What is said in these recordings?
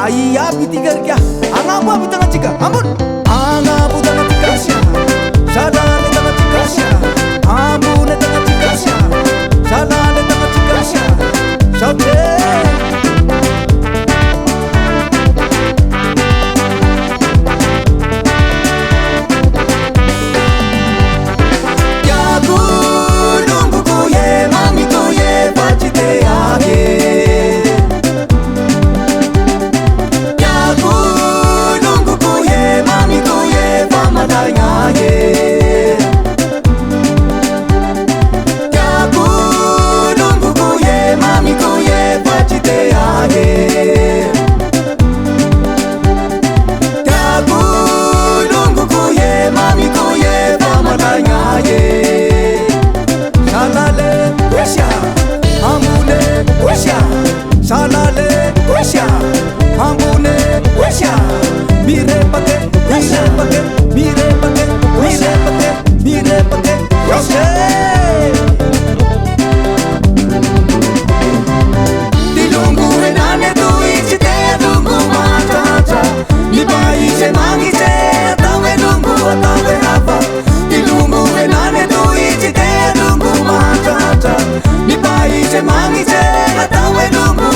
Iya piti gergia Anapa bitanga chiga Ambun Anapu tanga chikasya Shalale tanga chikasya Ambune tanga chikasya Shalale tanga chikasya Shaute Shalale, Wesha, Ambune, Wesha, Mire Pake, Mire Pake, Mire Pake, Mire Pake, Mire Pake, Wesha. Dilungu enane tu ichite dungu matata, Nibai se mangi se atawe dungu atawe hapa. Dilungu enane tu ichite dungu matata, Nibai se mangi se atawe dungu.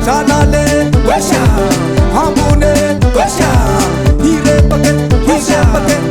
Shalale, Wesha, Ambune, Wesha, Mire Pake, Mire Pake.